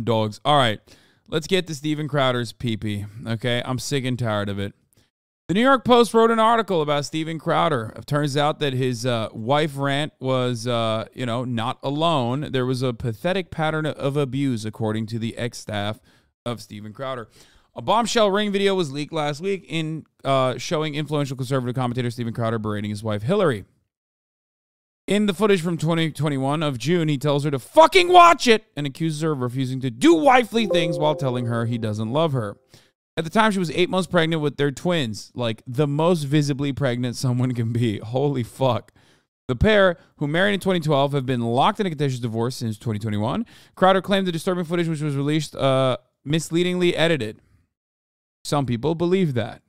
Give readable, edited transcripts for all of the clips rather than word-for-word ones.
Dogs. All right. Let's get to Steven Crowder's pee-pee. Okay? I'm sick and tired of it. The New York Post wrote an article about Steven Crowder. It turns out that his wife-rant was, not alone. There was a pathetic pattern of abuse, according to the ex-staff of Steven Crowder. A bombshell ring video was leaked last week in showing influential conservative commentator Steven Crowder berating his wife, Hillary. In the footage from 2021 of June, he tells her to fucking watch it and accuses her of refusing to do wifely things while telling her he doesn't love her. At the time, she was 8 months pregnant with their twins, like the most visibly pregnant someone can be. Holy fuck. The pair, who married in 2012, have been locked in a contentious divorce since 2021. Crowder claimed the disturbing footage, which was released, misleadingly edited. Some people believe that.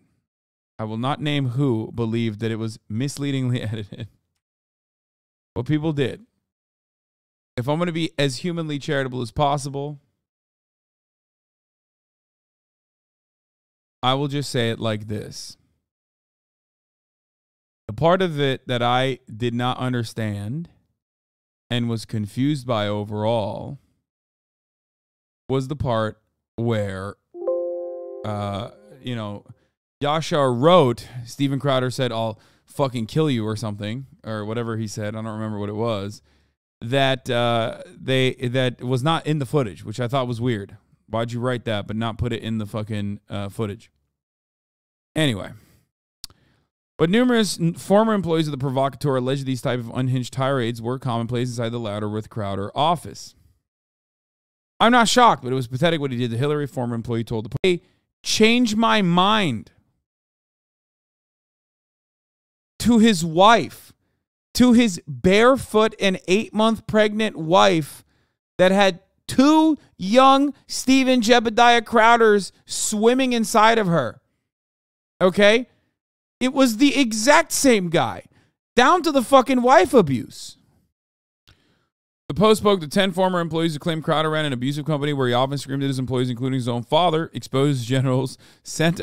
I will not name who believed that it was misleadingly edited. But people did. If I'm going to be as humanly charitable as possible, I will just say it like this. The part of it that I did not understand and was confused by overall was the part where, Yasha wrote, Steven Crowder said, I'll fucking kill you or something, or whatever he said. I don't remember what it was. That was not in the footage, which I thought was weird. Why'd you write that but not put it in the fucking footage? Anyway. But numerous former employees of the provocateur alleged these type of unhinged tirades were commonplace inside the Louderworth Crowder office. I'm not shocked, but it was pathetic what he did to Hillary, former employee told the Post. Change my mind. To his wife. To his barefoot and 8-month pregnant wife that had 2 young Stephen Jebediah Crowders swimming inside of her. Okay? It was the exact same guy. Down to the fucking wife abuse. The Post spoke to 10 former employees who claimed Crowder ran an abusive company where he often screamed at his employees, including his own father, exposed generals, sent...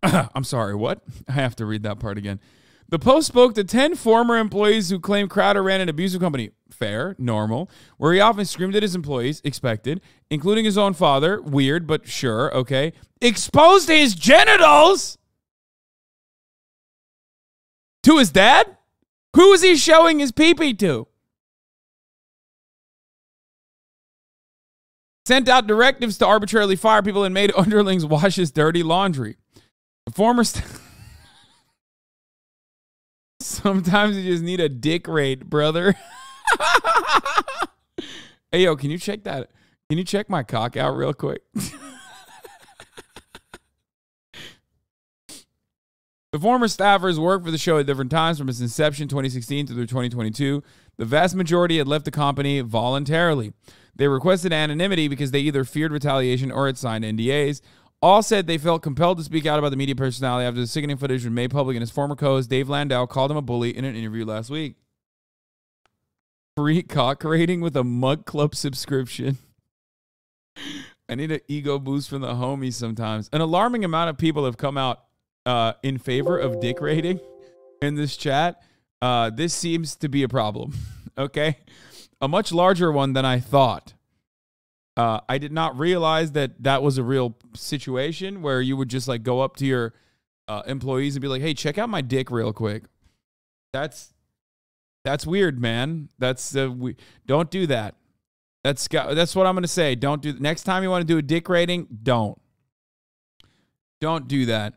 I'm sorry, what? I have to read that part again. The Post spoke to 10 former employees who claimed Crowder ran an abusive company. Fair, normal. Where he often screamed at his employees, expected, including his own father. Weird, but sure, okay. Exposed his genitals to his dad? Who was he showing his pee-pee to? Sent out directives to arbitrarily fire people and made underlings wash his dirty laundry. The former... Sometimes you just need a dick rate, brother. Hey, yo, can you check that? Can you check my cock out real quick? The former staffers worked for the show at different times from its inception, 2016, through 2022. The vast majority had left the company voluntarily. They requested anonymity because they either feared retaliation or had signed NDAs. All said they felt compelled to speak out about the media personality after the sickening footage was made public, and his former co-host Dave Landau called him a bully in an interview last week. Free cock rating with a Mug Club subscription. I need an ego boost from the homies sometimes. An alarming amount of people have come out in favor of dick rating in this chat. This seems to be a problem. Okay? A much larger one than I thought. I did not realize that that was a real situation where you would just like go up to your employees and be like, hey, check out my dick real quick. That's weird, man. Don't do that. That's what I'm going to say. Don't do next time you want to do a dick rating, don't do that.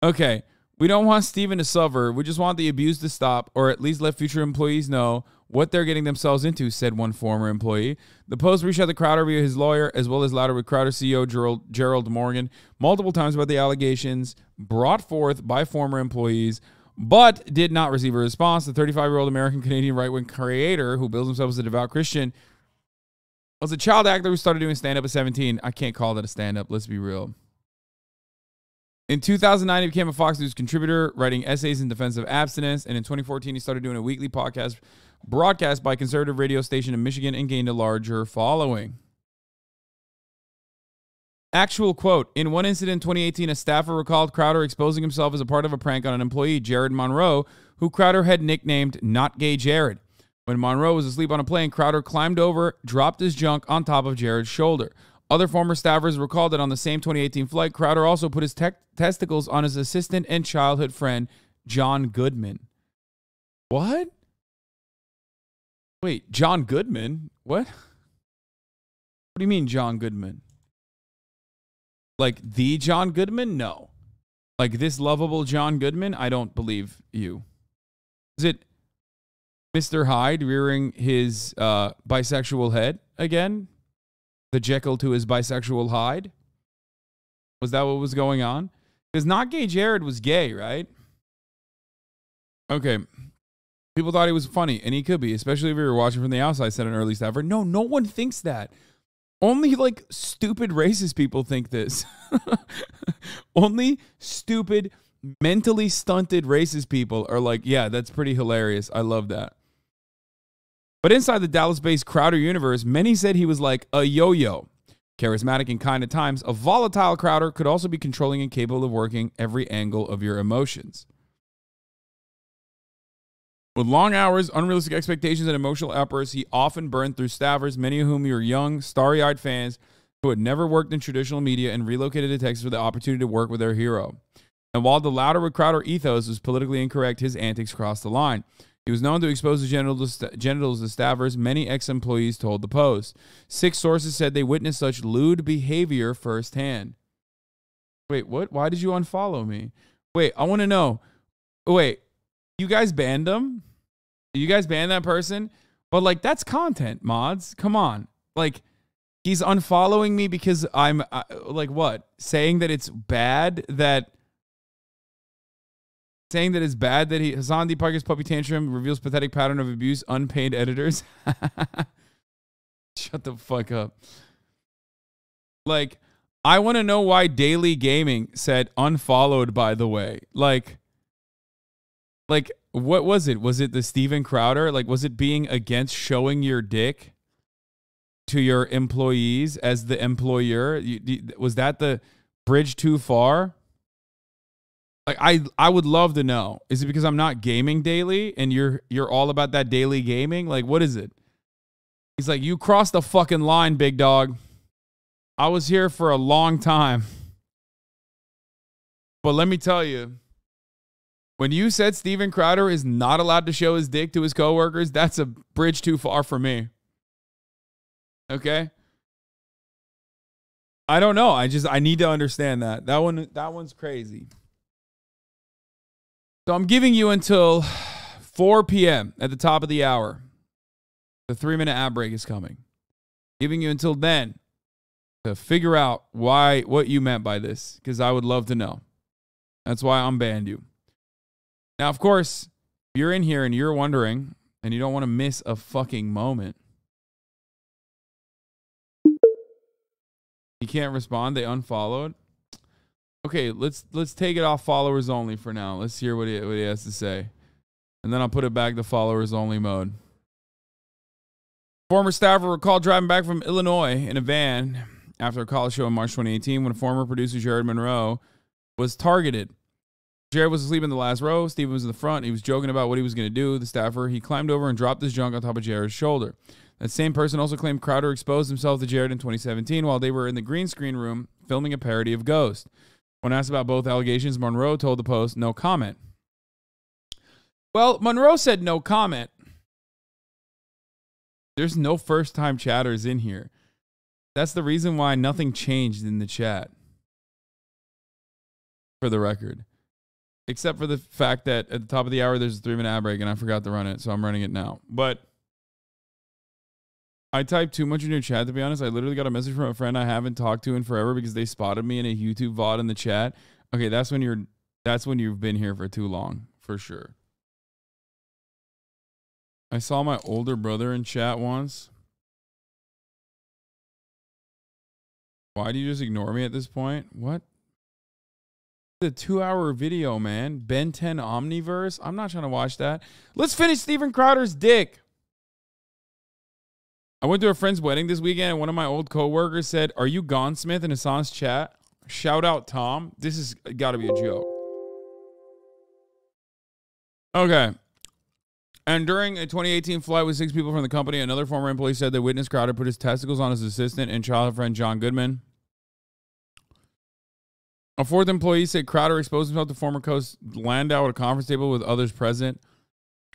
Okay. We don't want Steven to suffer. We just want the abuse to stop, or at least let future employees know what they're getting themselves into, said one former employee. The Post reached out to Crowder via his lawyer, as well as Louderworth Crowder CEO Gerald Morgan, multiple times about the allegations brought forth by former employees, but did not receive a response. The 35-year-old American-Canadian right-wing creator, who bills himself as a devout Christian, was a child actor who started doing stand-up at 17. I can't call that a stand-up, let's be real. In 2009, he became a Fox News contributor, writing essays in defense of abstinence. And in 2014, he started doing a weekly podcast broadcast by a conservative radio station in Michigan and gained a larger following. Actual quote, in one incident in 2018, a staffer recalled Crowder exposing himself as a part of a prank on an employee, Jared Monroe, who Crowder had nicknamed Not Gay Jared. When Monroe was asleep on a plane, Crowder climbed over, dropped his junk on top of Jared's shoulder. Other former staffers recalled that on the same 2018 flight, Crowder also put his testicles on his assistant and childhood friend, John Goodman. What? Wait, John Goodman? What? What do you mean, John Goodman? Like the John Goodman? No. Like this lovable John Goodman? I don't believe you. Is it Mr. Hyde rearing his bisexual head again? The Jekyll to his bisexual Hyde? Was that what was going on? Because Not Gay Jared was gay, right? Okay. People thought he was funny, and he could be, especially if you were watching from the outside, said an early staffer. No, no one thinks that. Only, like, stupid racist people think this. Only stupid, mentally stunted racist people are like, yeah, that's pretty hilarious. I love that. But inside the Dallas-based Crowder universe, many said he was like a yo-yo. Charismatic and kind at times, a volatile Crowder could also be controlling and capable of working every angle of your emotions. With long hours, unrealistic expectations, and emotional outbursts, he often burned through staffers, many of whom were young, starry-eyed fans who had never worked in traditional media and relocated to Texas for the opportunity to work with their hero. And while the louder with Crowder ethos was politically incorrect, his antics crossed the line. He was known to expose the genitals to staffers, many ex-employees told the Post. 6 sources said they witnessed such lewd behavior firsthand. Wait, what? Why did you unfollow me? Wait, I want to know. Wait, you guys banned him? You guys banned that person? But, like, that's content, mods. Come on. Like, he's unfollowing me because I'm, like, what? Saying that it's bad that... Saying that it's bad that HasanAbi Parker's puppy tantrum reveals pathetic pattern of abuse, unpaid editors. Shut the fuck up. Like, I want to know why Daily Gaming said unfollowed, by the way. Like, what was it? Was it the Steven Crowder? Like, was it being against showing your dick to your employees as the employer? Was that the bridge too far? Like, I would love to know. Is it because I'm not gaming daily and you're all about that daily gaming? Like, what is it? He's like, you crossed the fucking line, big dog. I was here for a long time. But let me tell you, when you said Steven Crowder is not allowed to show his dick to his coworkers, that's a bridge too far for me. Okay? I don't know. I need to understand that. That one's crazy. So I'm giving you until 4 p.m. at the top of the hour. The 3-minute ad break is coming. Giving you until then to figure out what you meant by this, because I would love to know. That's why I'm banned you. Now, of course, if you're in here and you're wondering and you don't want to miss a fucking moment, you can't respond. They unfollowed. Okay, let's take it off followers only for now. Let's hear what he has to say. And then I'll put it back to followers only mode. Former staffer recalled driving back from Illinois in a van after a college show in March 2018 when former producer Jared Monroe was targeted. Jared was asleep in the last row. Steven was in the front. He was joking about what he was going to do. The staffer, he climbed over and dropped his junk on top of Jared's shoulder. That same person also claimed Crowder exposed himself to Jared in 2017 while they were in the green screen room filming a parody of Ghost. When asked about both allegations, Monroe told the Post, no comment. Well, Monroe said no comment. There's no first-time chatters in here. That's the reason why nothing changed in the chat. For the record. Except for the fact that at the top of the hour, there's a 3-minute ad break, and I forgot to run it, so I'm running it now. But I typed too much in your chat, to be honest. I literally got a message from a friend I haven't talked to in forever because they spotted me in a YouTube VOD in the chat. Okay, that's when you've been here for too long, for sure. I saw my older brother in chat once. Why do you just ignore me at this point? What? It's a 2-hour video, man. Ben 10 Omniverse? I'm not trying to watch that. Let's finish Steven Crowder's dick. I went to a friend's wedding this weekend, and one of my old coworkers said, "Are you Gone Smith?" in Hasan's chat. Shout out, Tom. This has got to be a joke. Okay. And during a 2018 flight with 6 people from the company, another former employee said they witnessed Crowder put his testicles on his assistant and childhood friend John Goodman. A 4th employee said Crowder exposed himself to former host Landau at a conference table with others present.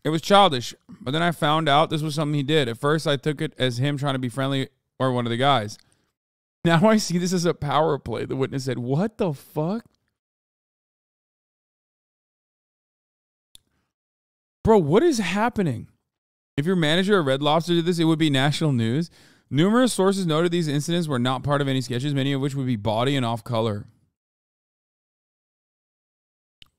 It was childish, but then I found out this was something he did. At first, I took it as him trying to be friendly or one of the guys. Now I see this as a power play, the witness said. What the fuck? Bro, what is happening? If your manager at Red Lobster did this, it would be national news. Numerous sources noted these incidents were not part of any sketches, many of which would be bawdy and off color.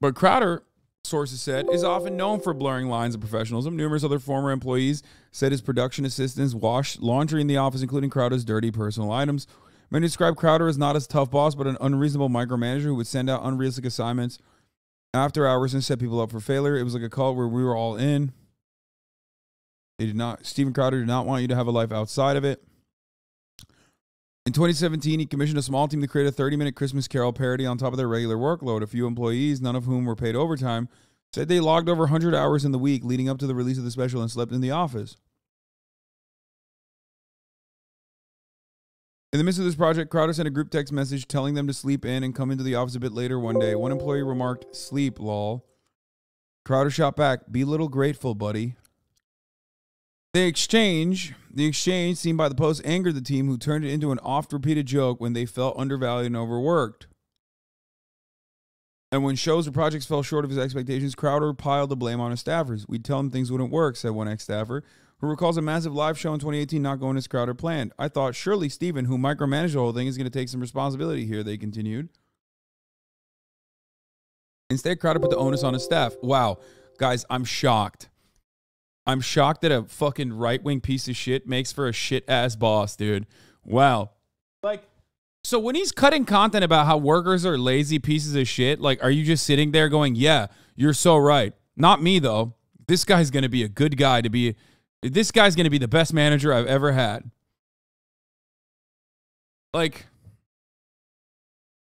But Crowder, sources said, is often known for blurring lines of professionalism. Numerous other former employees said his production assistants washed laundry in the office, including Crowder's dirty personal items. Many described Crowder as not as tough boss, but an unreasonable micromanager who would send out unrealistic assignments after hours and set people up for failure. It was like a cult where we were all in. Steven Crowder did not want you to have a life outside of it. In 2017, he commissioned a small team to create a 30-minute Christmas Carol parody on top of their regular workload. A few employees, none of whom were paid overtime, said they logged over 100 hours in the week leading up to the release of the special and slept in the office. In the midst of this project, Crowder sent a group text message telling them to sleep in and come into the office a bit later one day. One employee remarked, "Sleep, lol." Crowder shot back, "Be a little grateful, buddy." The exchange seen by the Post angered the team, who turned it into an oft-repeated joke when they felt undervalued and overworked. And when shows or projects fell short of his expectations, Crowder piled the blame on his staffers. "We'd tell him things wouldn't work," said one ex-staffer, who recalls a massive live show in 2018 not going as Crowder planned. "I thought surely Steven, who micromanaged the whole thing, is going to take some responsibility here," they continued. Instead, Crowder put the onus on his staff. Wow. Guys, I'm shocked. I'm shocked that a fucking right-wing piece of shit makes for a shit-ass boss, dude. Wow. Like, so when he's cutting content about how workers are lazy pieces of shit, like, are you just sitting there going, yeah, you're so right? Not me, though. This guy's going to be a good guy to be... This guy's going to be the best manager I've ever had. Like,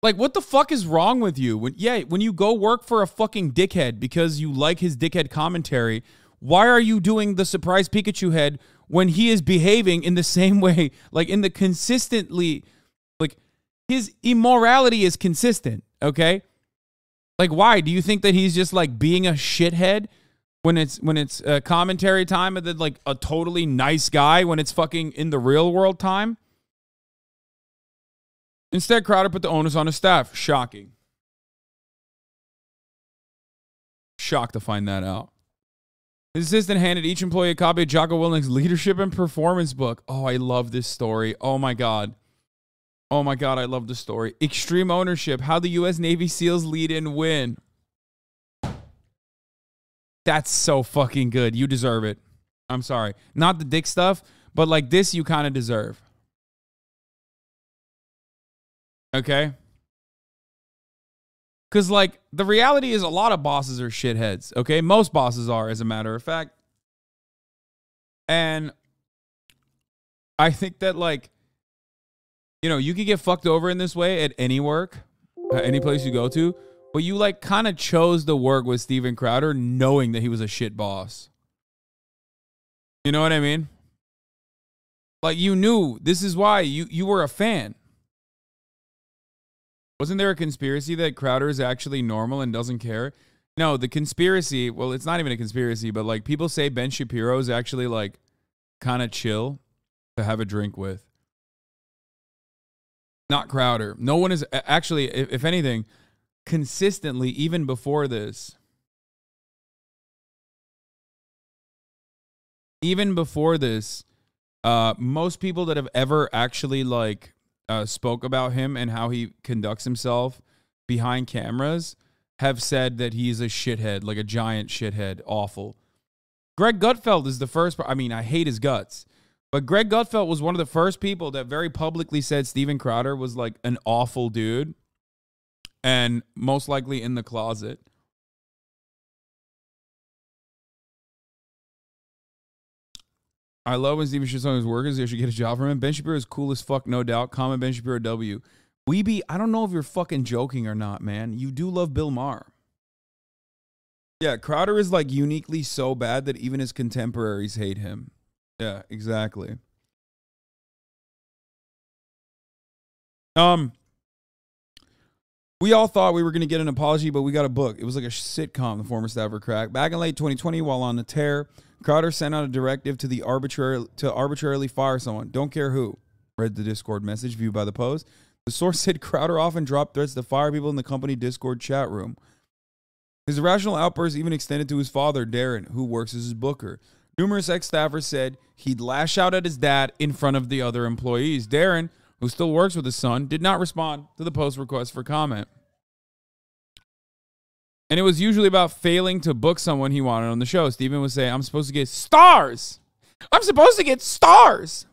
what the fuck is wrong with you? When you go work for a fucking dickhead because you like his dickhead commentary... Why are you doing the surprise Pikachu head when he is behaving in the same way, like in the consistently, like his immorality is consistent, okay? Like, why? Do you think that he's just like being a shithead when it's commentary time, and then like a totally nice guy when it's fucking in the real world time? Instead, Crowder put the onus on his staff. Shocking. Shocked to find that out. His assistant handed each employee a copy of Jocko Willink's leadership and performance book. Oh, I love this story. Oh, my God. Oh, my God, I love this story. Extreme ownership. How the U.S. Navy SEALs lead and win. That's so fucking good. You deserve it. I'm sorry. Not the dick stuff, but like this you kind of deserve. Okay? Because, like, the reality is a lot of bosses are shitheads, okay? Most bosses are, as a matter of fact. And I think that, like, you know, you can get fucked over in this way at any work, any place you go to, but you, like, kind of chose to work with Steven Crowder knowing that he was a shit boss. You know what I mean? Like, you knew this is why you were a fan. Wasn't there a conspiracy that Crowder is actually normal and doesn't care? No, the conspiracy, well, it's not even a conspiracy, but like people say Ben Shapiro is actually like kind of chill to have a drink with. Not Crowder. No one is actually, if anything, consistently, even before this. Even before this, most people that have ever actually like spoke about him and how he conducts himself behind cameras have said that he's a shithead, like a giant shithead. Awful. Greg Gutfeld is the first. I mean, I hate his guts, but Greg Gutfeld was one of the first people that very publicly said Steven Crowder was like an awful dude and most likely in the closet. I love when Steven shits on his workers. They should get a job from him. Ben Shapiro is cool as fuck, no doubt. Comment Ben Shapiro W. I don't know if you're fucking joking or not, man. You do love Bill Maher. Yeah, Crowder is like uniquely so bad that even his contemporaries hate him. Yeah, exactly. We all thought we were going to get an apology, but we got a book. It was like a sitcom the former staffer cracked. Back in late 2020, while on the tear, Crowder sent out a directive to arbitrarily fire someone. Don't care who. Read the Discord message viewed by the Post. The source said Crowder often dropped threats to fire people in the company Discord chat room. His irrational outbursts even extended to his father, Darren, who works as his booker. Numerous ex-staffers said he'd lash out at his dad in front of the other employees. Darren, who still works with his son, did not respond to the Post request for comment. And it was usually about failing to book someone he wanted on the show. Steven would say, I'm supposed to get stars. I'm supposed to get stars.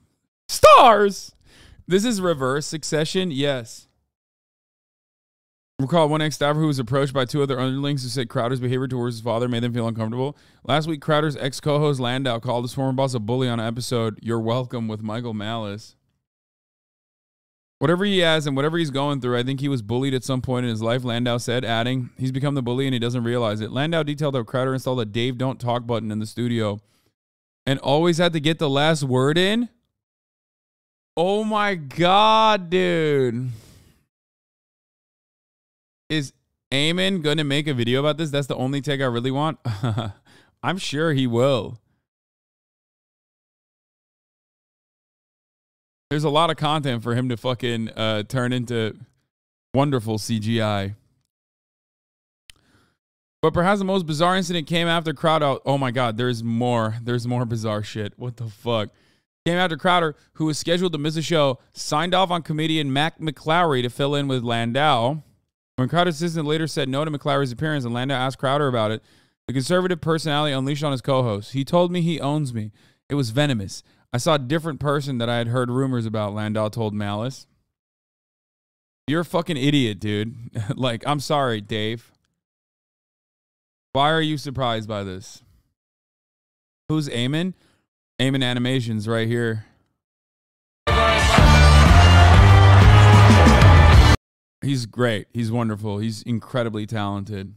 Stars. This is reverse Succession. Yes. Recall one ex-staffer who was approached by two other underlings who said Crowder's behavior towards his father made them feel uncomfortable. Last week, Crowder's ex-co-host Landau called his former boss a bully on an episode, You're Welcome, with Michael Malice. Whatever he has and whatever he's going through, I think he was bullied at some point in his life, Landau said, adding, he's become the bully and he doesn't realize it. Landau detailed how Crowder installed a Dave Don't Talk button in the studio and always had to get the last word in. Oh my God, dude. Is Eamon going to make a video about this? That's the only take I really want. I'm sure he will. There's a lot of content for him to fucking turn into wonderful CGI. But perhaps the most bizarre incident came after Crowder. Oh my God, there's more. There's more bizarre shit. What the fuck? Came after Crowder, who was scheduled to miss a show, signed off on comedian Mac McClowry to fill in with Landau. When Crowder's assistant later said no to McClowry's appearance and Landau asked Crowder about it, the conservative personality unleashed on his co-host. He told me he owns me. It was venomous. I saw a different person that I had heard rumors about, Landau told Malice. You're a fucking idiot, dude. Like, I'm sorry, Dave. Why are you surprised by this? Who's Eamon? Eamon Animations right here. He's great. He's wonderful. He's incredibly talented.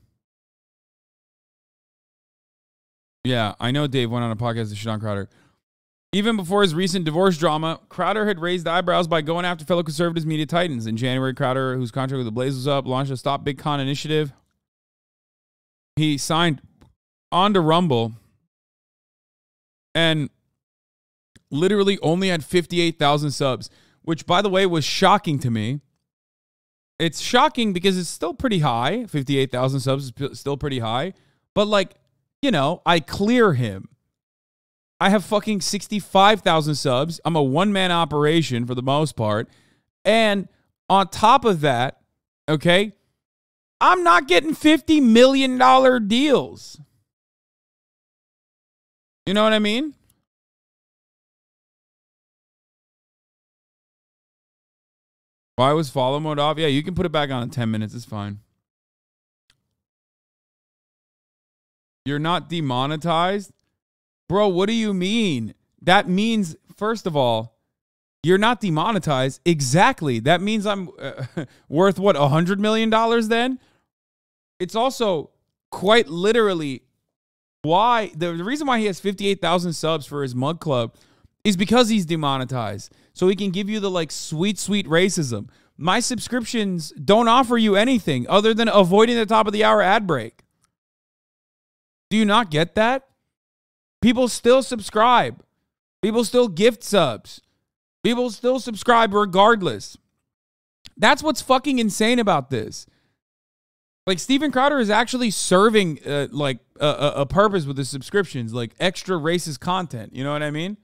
Yeah, I know Dave went on a podcast to shit on Crowder. Even before his recent divorce drama, Crowder had raised eyebrows by going after fellow conservatives media titans. In January, Crowder, whose contract with the Blaze was up, launched a Stop Big Con initiative. He signed on to Rumble and literally only had 58,000 subs, which, by the way, was shocking to me. It's shocking because it's still pretty high. 58,000 subs is still pretty high. But, like, you know, I clear him. I have fucking 65,000 subs. I'm a one-man operation for the most part. And on top of that, okay, I'm not getting $50 million deals. You know what I mean? Why was follow mode off? Yeah, you can put it back on in 10 minutes. It's fine. You're not demonetized? Bro, what do you mean? That means, first of all, you're not demonetized. Exactly. That means I'm worth, what, $100 million then? It's also quite literally why, the reason why he has 58,000 subs for his mug club is because he's demonetized. So he can give you the, like, sweet, sweet racism. My subscriptions don't offer you anything other than avoiding the top of the hour ad break. Do you not get that? People still subscribe. People still gift subs. People still subscribe regardless. That's what's fucking insane about this. Like, Steven Crowder is actually serving a purpose with his subscriptions, like extra racist content. You know what I mean?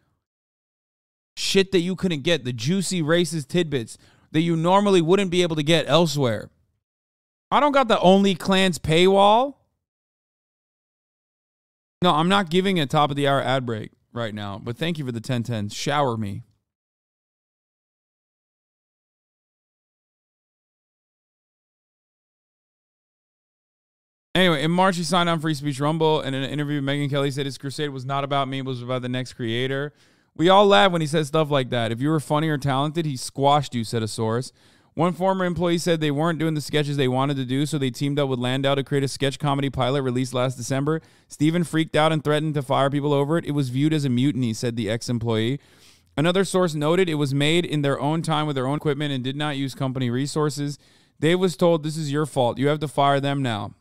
Shit that you couldn't get, the juicy racist tidbits that you normally wouldn't be able to get elsewhere. I don't got the Only Clans paywall. No, I'm not giving a top of the hour ad break right now, but thank you for the 1010s. Shower me. Anyway, in March, he signed on Free Speech Rumble, and in an interview with Megyn Kelly, said his crusade was not about me, it was about the next creator. We all laugh when he says stuff like that. If you were funny or talented, he squashed you, said a source. One former employee said they weren't doing the sketches they wanted to do, so they teamed up with Landau to create a sketch comedy pilot released last December. Steven freaked out and threatened to fire people over it. It was viewed as a mutiny, said the ex-employee. Another source noted it was made in their own time with their own equipment and did not use company resources. Dave was told, this is your fault. You have to fire them now.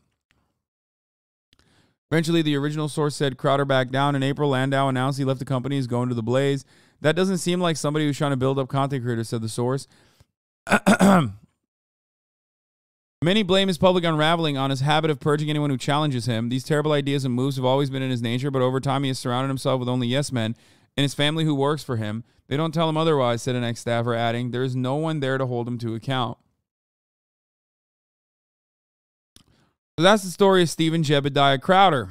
Eventually, the original source said Crowder backed down. In April, Landau announced he left the company, is going to the Blaze. That doesn't seem like somebody who's trying to build up content creators, said the source. Many blame his public unraveling on his habit of purging anyone who challenges him. These terrible ideas and moves have always been in his nature, but over time he has surrounded himself with only yes men and his family who works for him. They don't tell him otherwise, said an ex-staffer, adding, there is no one there to hold him to account. So that's the story of Steven Jebediah Crowder.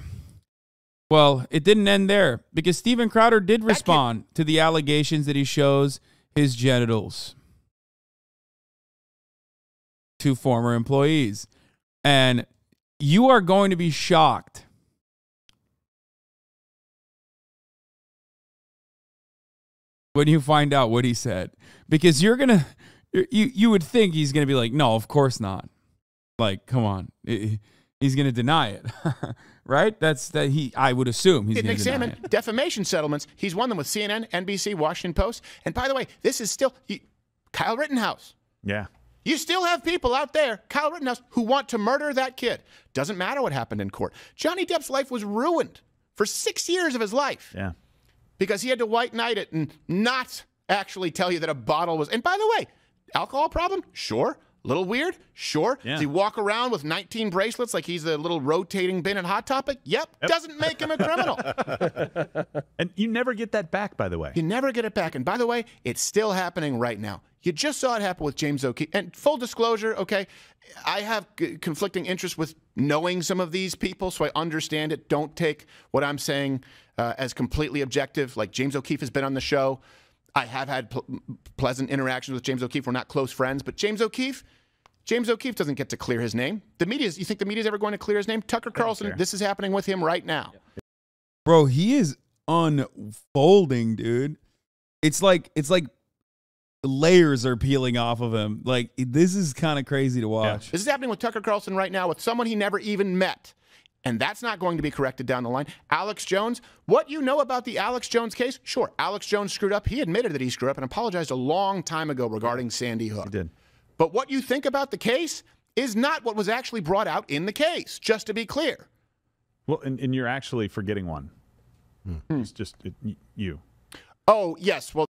Well, it didn't end there, because Steven Crowder did respond to the allegations that he shows his genitals to former employees. And you are going to be shocked when you find out what he said, because you would think he's going to be like, no, of course not. Like, come on. He's going to deny it. Right? I would assume he's going to deny it. Defamation settlements. He's won them with CNN, NBC, Washington Post. And by the way, this is still Kyle Rittenhouse. Yeah. You still have people out there, Kyle Rittenhouse, who want to murder that kid. Doesn't matter what happened in court. Johnny Depp's life was ruined for 6 years of his life. Yeah. Because he had to white knight it and not actually tell you that a bottle was. And by the way, alcohol problem? Sure. A little weird? Sure. Yeah. Does he walk around with 19 bracelets like he's the little rotating bin at Hot Topic? Yep. Doesn't make him a criminal. And you never get that back, by the way. You never get it back. And by the way, it's still happening right now. You just saw it happen with James O'Keefe. And full disclosure, okay, I have conflicting interests with knowing some of these people, so I understand it. Don't take what I'm saying as completely objective. Like, James O'Keefe has been on the show. I have had pleasant interactions with James O'Keefe. We're not close friends, but James O'Keefe doesn't get to clear his name. You think the media's ever going to clear his name? Tucker Carlson, this is happening with him right now. Bro, he is unfolding, dude. It's like layers are peeling off of him. Like, this is kind of crazy to watch. Yeah. This is happening with Tucker Carlson right now with someone he never even met. And that's not going to be corrected down the line. Alex Jones, what you know about the Alex Jones case? Sure, Alex Jones screwed up. He admitted that he screwed up and apologized a long time ago regarding Sandy Hook. He did. But what you think about the case is not what was actually brought out in the case, just to be clear. Well, and you're actually forgetting one. It's just you. Oh, yes. Well.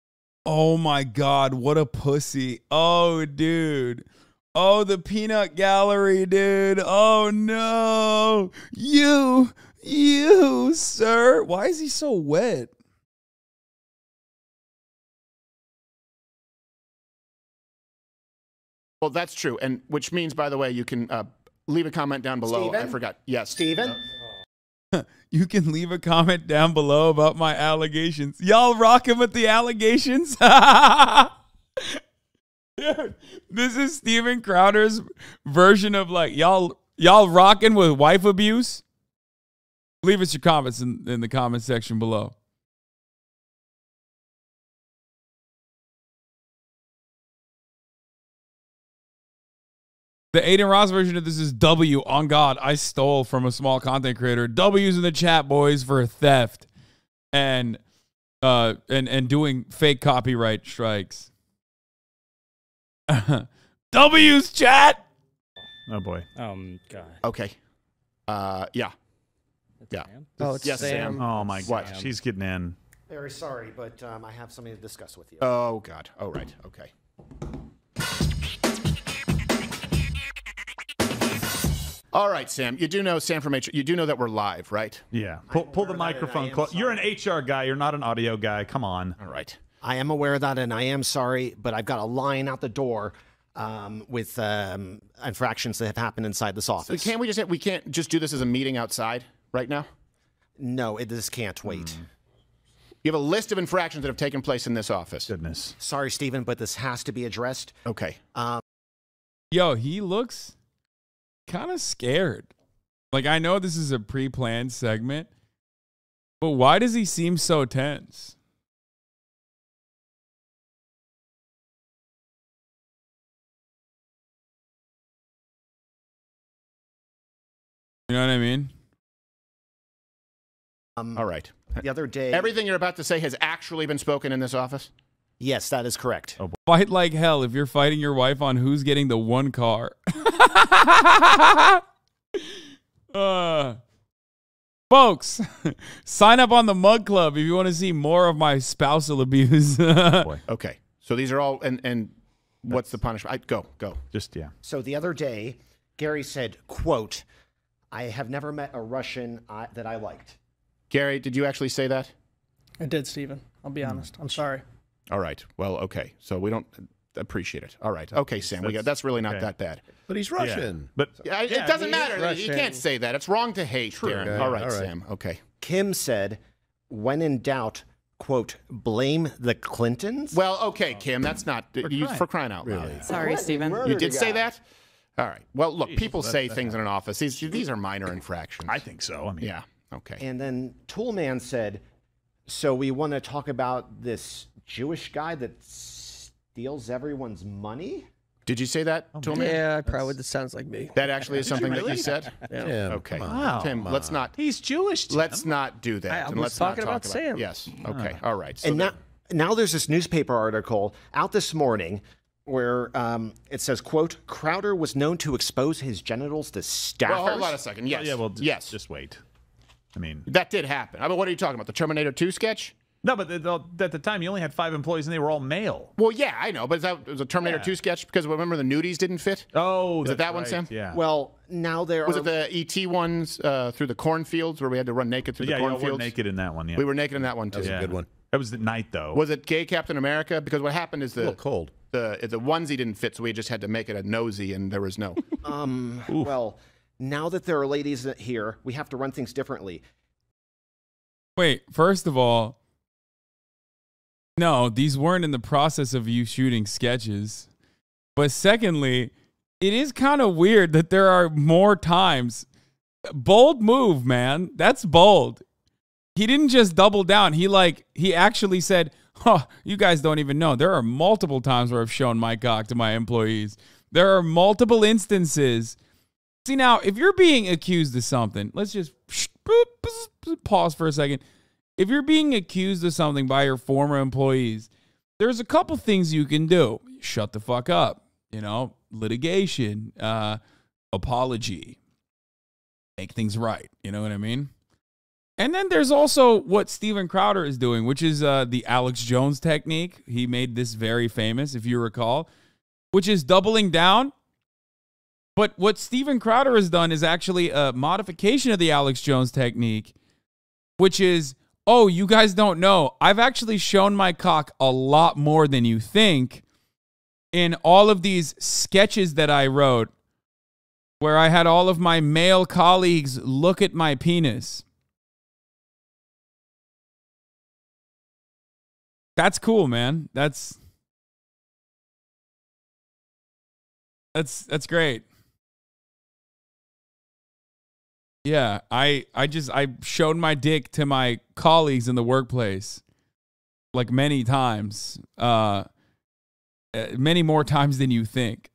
Oh, my God. What a pussy. Oh, dude. Oh, the peanut gallery, dude. Oh, no. You, sir. Why is he so wet? Well, that's true. And which means, by the way, you can leave a comment down below. Steven? I forgot. Yes. Steven? You can leave a comment down below about my allegations. Y'all rocking with the allegations? Dude, this is Steven Crowder's version of, like, y'all rocking with wife abuse? Leave us your comments in the comment section below. The Aiden Ross version of this is W. On God, I stole from a small content creator. W's in the chat, boys, for theft and doing fake copyright strikes. W's, chat. Oh boy. God. Okay. Yeah. Yeah. Sam? Oh, it's Yes, Sam. Oh my What? gosh. She's getting in. Very sorry, but I have something to discuss with you. Oh, God. Oh, right. Okay. All right, Sam. You do know, Sam from HR, you do know that we're live, right? Yeah. Pull the microphone close. You're an HR guy. You're not an audio guy. Come on. All right. I am aware of that, and I am sorry, but I've got a line out the door with infractions that have happened inside this office. So we can't just do this as a meeting outside right now? No, this can't wait. You have a list of infractions that have taken place in this office. Goodness. Sorry, Stephen, but this has to be addressed. Okay. Yo, he looks kind of scared. Like, I know this is a pre-planned segment, but why does he seem so tense? know what I mean? All right. The other day, Everything you're about to say has actually been spoken in this office? yes, that is correct. Oh, Fight like hell if you're fighting your wife on who's getting the one car. Folks, sign up on the Mug Club if you want to see more of my spousal abuse. boy. Okay. So these are all, and what's the punishment? Go. Just, yeah. So the other day, Gary said, quote, I have never met a Russian that I liked. Gary, did you actually say that? I did, Stephen. I'll be honest. I'm sorry. All right. Well, okay. So we don't appreciate it. All right. Okay, Sam. That's really not that bad. But he's Russian. But It doesn't matter. You Russian. can't say that. It's wrong to hate, Darren. Okay, All right, all right. Sam. Okay. Kim said, when in doubt, quote, blame the Clintons? Well, okay, Kim. That's not for crying out loud. Sorry, Stephen. You did say that? All right. Well, look, people say things in an office. These are minor infractions. I think so. I mean, Yeah. Okay. And then Toolman said, so we want to talk about this Jewish guy that steals everyone's money? Did you say that, Toolman? Yeah, probably. That sounds like me. That actually is something that you said? Yeah. Okay. Come Wow. Tim, let's not. he's Jewish. Tim. Let's not do that. I and was let's not talking talk about Sam. Yes. Okay. All right. So And now there's this newspaper article out this morning where it says, quote, Crowder was known to expose his genitals to staffers. well, hold on a second. Yes. Yeah, well, yes. just wait. I mean, That did happen. I mean, what are you talking about? The Terminator 2 sketch? no, but at the time, you only had 5 employees, and they were all male. Well, yeah, I know, but it was a Terminator 2 sketch because remember the nudies didn't fit? Oh, Was it that's that one, right. Sam? Yeah. Well, now there Was are... it the ET ones through the cornfields where we had to run naked through yeah, the you were cornfields? naked in that one. Yeah, We were naked in that one too. That was a good one. That was at night, though. Was it gay Captain America? Because what happened is A little cold. the onesie didn't fit, so we just had to make it a nosy, and there was no. well, now that there are ladies here, we have to run things differently. Wait, first of all, no, these weren't in the process of you shooting sketches. But secondly, it is kind of weird that there are more times. Bold move, man. That's bold. He didn't just double down. He actually said, huh, you guys don't even know. There are multiple times where I've shown my cock to my employees. There are multiple instances. See, now, if you're being accused of something, let's just pause for a second. If you're being accused of something by your former employees, there's a couple things you can do. Shut the fuck up. Litigation, apology, make things right. You know what I mean? And then there's also what Steven Crowder is doing, which is the Alex Jones technique. He made this very famous, if you recall, which is doubling down. But what Steven Crowder has done is actually a modification of the Alex Jones technique, which is, oh, you guys don't know. I've actually shown my cock a lot more than you think in all of these sketches that I wrote where I had all of my male colleagues look at my penis. That's cool, man. That's great. Yeah, I showed my dick to my colleagues in the workplace like many times. Many more times than you think.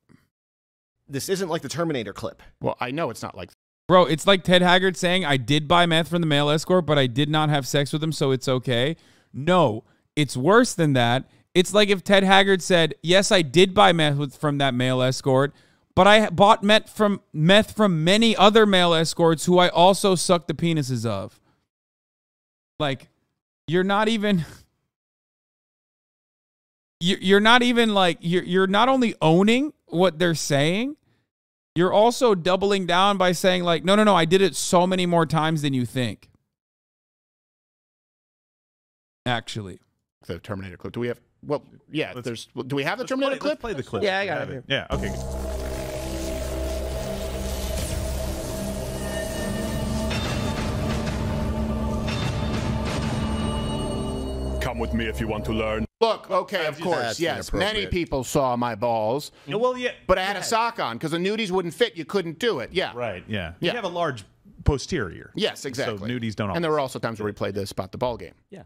This isn't like the Terminator clip. Well, I know it's not like. Bro, it's like Ted Haggard saying, I did buy meth from the male escort, but I did not have sex with him, so it's okay. No, it's worse than that. It's like if Ted Haggard said, yes, I did buy meth from that male escort, but I bought meth from many other male escorts who I also sucked the penises of. Like, you're not even... You're not even like, you're not only owning what they're saying, you're also doubling down by saying like, no, I did it so many more times than you think. Actually. The Terminator clip. Do we have, well, yeah, do we have the Terminator clip? Let's play the clip. Yeah, I got it here. Yeah, okay. Come with me if you want to learn. Look, okay, of course, That's yes. Many inappropriate. people saw my balls, Well, yeah. but I had a sock on because the nudies wouldn't fit. You couldn't do it. Yeah. Right, yeah. Yeah. You have a large posterior. Yes, exactly. So nudies don't And there were always- also times where we played the spot the ball game. Yeah.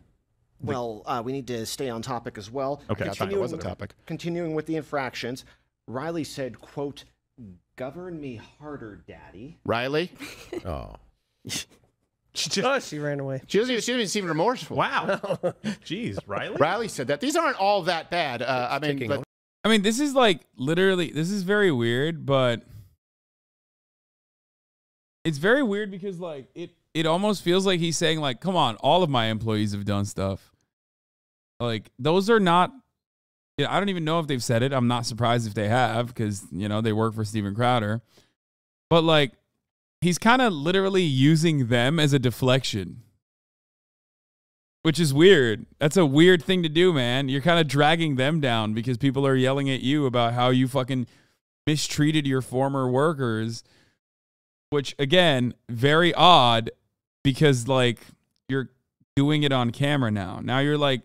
Well, we need to stay on topic as well. Okay. I thought it was a topic. Continuing with the infractions, Riley said, quote, Govern me harder, Daddy. Riley. Oh. She ran away. She doesn't even seem remorseful. Wow. Jeez, Riley? Riley said that. These aren't all that bad. I mean, this is like literally, this is very weird, but it's very weird because like it almost feels like he's saying like, come on, all of my employees have done stuff. Like those are not, I don't even know if they've said it. I'm not surprised if they have because, you know, they work for Steven Crowder. But like, he's kind of literally using them as a deflection. Which is weird. That's a weird thing to do, man. You're kind of dragging them down because people are yelling at you about how you fucking mistreated your former workers. Which, again, very odd because, like, you're doing it on camera now. Now you're, like,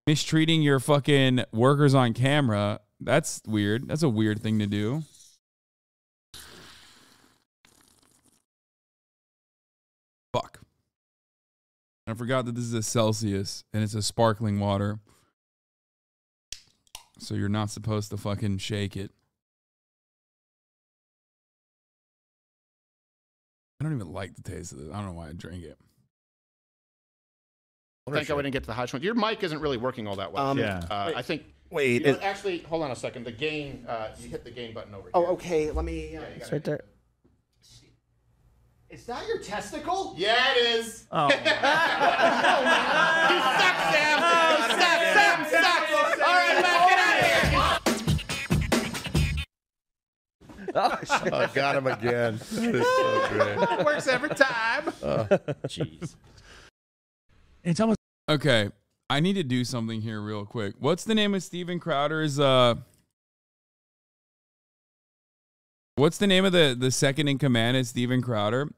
mistreating your fucking workers on camera. That's weird. That's a weird thing to do. Fuck. I forgot that this is a Celsius and it's a sparkling water. So you're not supposed to fucking shake it. I don't even like the taste of this. I don't know why I drink it. I think I didn't get to the hot one. Your mic isn't really working all that well. I think. Wait. You know, actually, hold on a second. The gain. You hit the gain button over here. Oh, okay. Let me. It's right there. Is that your testicle? Yeah, it is. Oh. He sucks, Sam. Sam sucks. All right, man, get out of here. I got him again. This is so great. It works every time. Jeez. It's almost. Okay. I need to do something here real quick. What's the name of Steven Crowder's what's the name of the second in command at Steven Crowder?